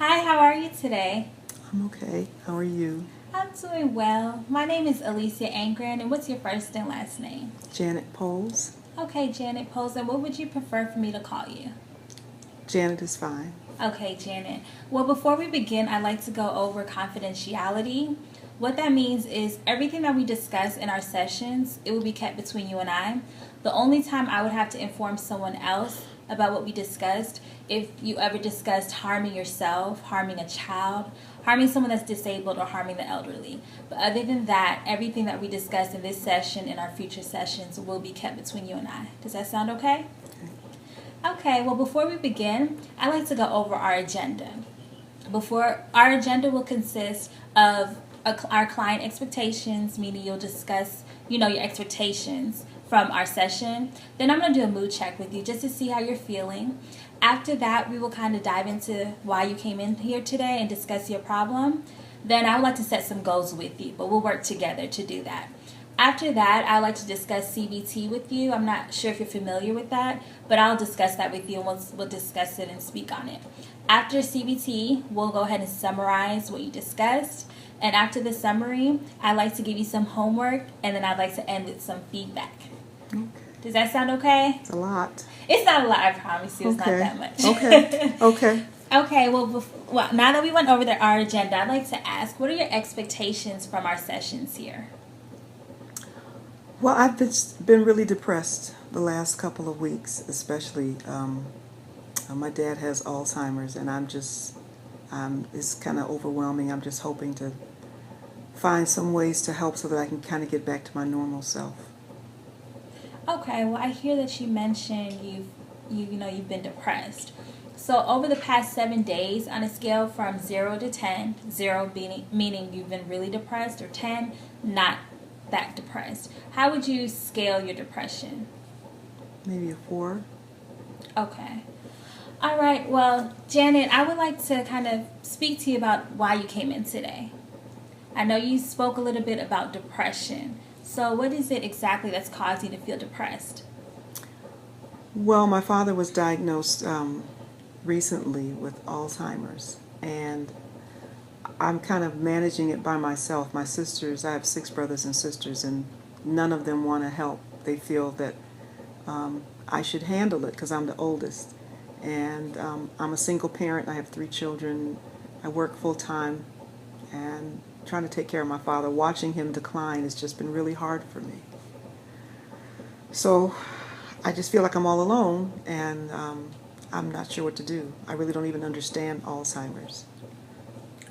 Hi, how are you today? I'm okay. How are you? I'm doing well. My name is Alicia Angren, and what's your first and last name? Janet Poles. Okay, Janet Posen, what would you prefer for me to call you? Janet is fine. Okay, Janet. Well, before we begin, I'd like to go over confidentiality. What that means is everything that we discuss in our sessions, it will be kept between you and I. The only time I would have to inform someone else about what we discussed if you ever discussed harming yourself, harming a child, harming someone that's disabled, or harming the elderly. But other than that, everything that we discuss in this session and our future sessions will be kept between you and I. Does that sound okay? Okay. Okay, well, before we begin, I'd like to go over our agenda. Before our agenda will consist of our client expectations, meaning you'll discuss, your expectations from our session. Then I'm going to do a mood check with you just to see how you're feeling. After that, we will kind of dive into why you came in here today and discuss your problem. Then I would like to set some goals with you, but we'll work together to do that. After that, I'd like to discuss CBT with you. I'm not sure if you're familiar with that, but I'll discuss that with you and we'll discuss it and speak on it. After CBT, we'll go ahead and summarize what you discussed. And after the summary, I'd like to give you some homework, and then I'd like to end with some feedback. Okay. Does that sound okay? It's a lot. It's not a lot, I promise you. It's Okay. not that much. Okay. Okay. Okay, well, now that we went over our agenda, I'd like to ask, what are your expectations from our sessions here? Well, I've been really depressed the last couple of weeks, especially. My dad has Alzheimer's, and it's kind of overwhelming. I'm just hoping to find some ways to help so that I can kind of get back to my normal self. Okay, well, I hear that you mentioned you've been depressed. So over the past 7 days, on a scale from 0 to 10, 0 meaning you've been really depressed, or 10 not that depressed, how would you scale your depression? Maybe a 4. Okay. All right. Well, Janet, I would like to kind of speak to you about why you came in today. I know you spoke a little bit about depression. So what is it exactly that's causing you to feel depressed? Well, my father was diagnosed recently with Alzheimer's, and I'm kind of managing it by myself. I have 6 brothers and sisters, and none of them want to help. They feel that I should handle it because I'm the oldest. And I'm a single parent. I have 3 children. I work full time, and trying to take care of my father, watching him decline has just been really hard for me. So I just feel like I'm all alone, and I'm not sure what to do. I really don't even understand Alzheimer's.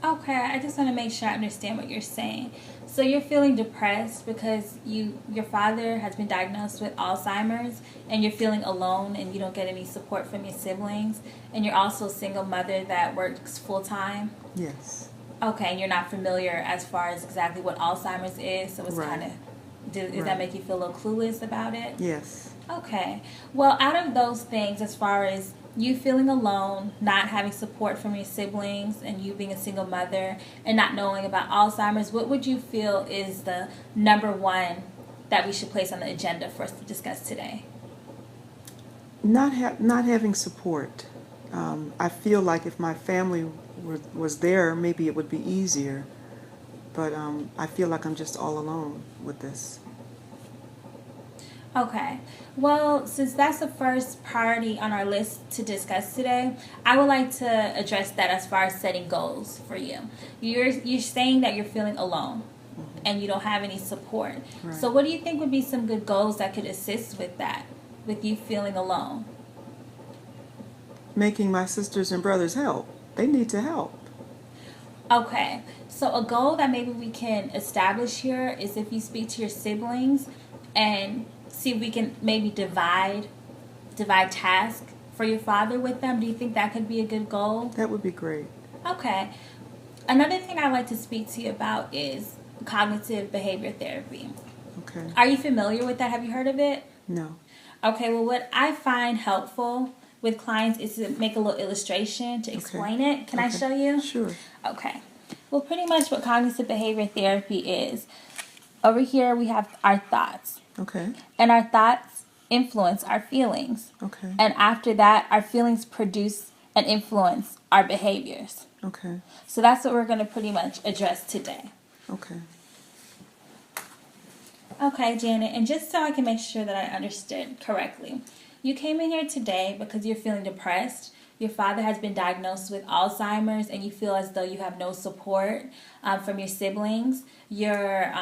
Okay, I just want to make sure I understand what you're saying. So you're feeling depressed because your father has been diagnosed with Alzheimer's, and you're feeling alone and you don't get any support from your siblings, and you're also a single mother that works full time? Yes. Okay, and you're not familiar as far as exactly what Alzheimer's is, so it's Right. kind of, does Right. that make you feel a little clueless about it? Yes. Okay. Well, out of those things, as far as you feeling alone, not having support from your siblings, and you being a single mother, and not knowing about Alzheimer's, what would you feel is the number one that we should place on the agenda for us to discuss today? Not having support. I feel like if my family was there, maybe it would be easier. But I feel like I'm just all alone with this. Okay. Well, since that's the first priority on our list to discuss today, I would like to address that as far as setting goals for you. You're saying that you're feeling alone and you don't have any support. Right. So what do you think would be some good goals that could assist with that, with you feeling alone? Making my sisters and brothers help. They need to help. Okay. So a goal that maybe we can establish here is if you speak to your siblings and see if we can maybe divide tasks for your father with them. Do you think that could be a good goal? That would be great. Okay. Another thing I'd like to speak to you about is cognitive behavior therapy. Okay. Are you familiar with that? Have you heard of it? No. Okay, well, what I find helpful with clients is to make a little illustration to explain it. Can I show you? Sure. Okay. Well, pretty much what cognitive behavior therapy is, over here we have our thoughts. Okay. And our thoughts influence our feelings. Okay. And after that, our feelings produce and influence our behaviors. Okay. So that's what we're going to pretty much address today. Okay. Okay, Janet, and just so I can make sure that I understood correctly, you came in here today because you're feeling depressed. Your father has been diagnosed with Alzheimer's, and you feel as though you have no support from your siblings. You're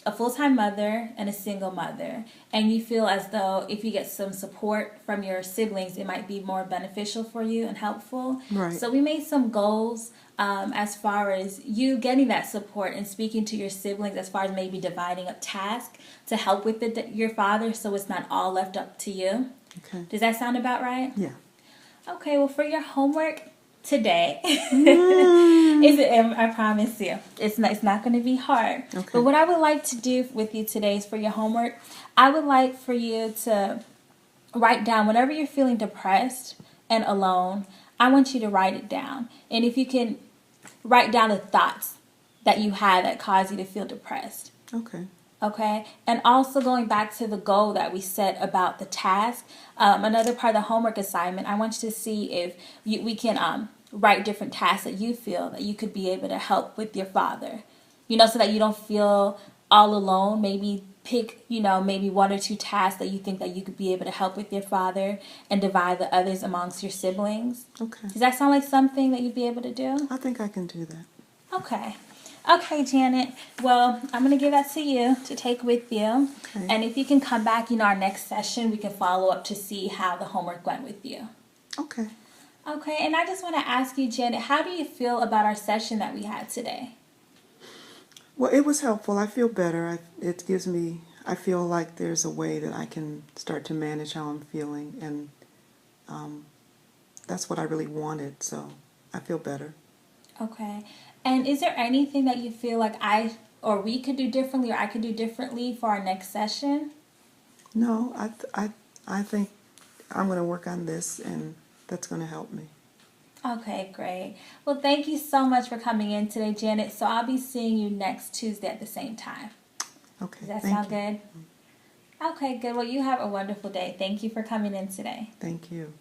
a full-time mother and a single mother, and you feel as though if you get some support from your siblings, it might be more beneficial for you and helpful. Right. So we made some goals as far as you getting that support and speaking to your siblings, as far as maybe dividing up tasks to help with your father, so it's not all left up to you. Okay. Does that sound about right? Yeah. Okay, well, for your homework today, Mm. I promise you, it's not going to be hard. Okay. But what I would like to do with you today is for your homework, I would like for you to write down whenever you're feeling depressed and alone, I want you to write it down. And if you can write down the thoughts that you had that caused you to feel depressed. Okay. Okay, and also going back to the goal that we set about the task, another part of the homework assignment, I want you to see if we can write different tasks that you feel that you could be able to help with your father. So that you don't feel all alone. Maybe pick, maybe one or two tasks that you think that you could be able to help with your father and divide the others amongst your siblings. Okay. Does that sound like something that you'd be able to do? I think I can do that. Okay. Okay, Janet. Well, I'm going to give that to you to take with you. Okay. And if you can come back, our next session, we can follow up to see how the homework went with you. Okay. Okay, and I just want to ask you, Janet, how do you feel about our session that we had today? Well, it was helpful. I feel better. I feel like there's a way that I can start to manage how I'm feeling, and that's what I really wanted, so I feel better. Okay. And is there anything that you feel like we could do differently, or I could do differently for our next session? No, I think I'm going to work on this, and that's going to help me. Okay, great. Well, thank you so much for coming in today, Janet. So I'll be seeing you next Tuesday at the same time. Okay. Does that Thank sound you. good? Okay, good. Well, you have a wonderful day. Thank you for coming in today. Thank you.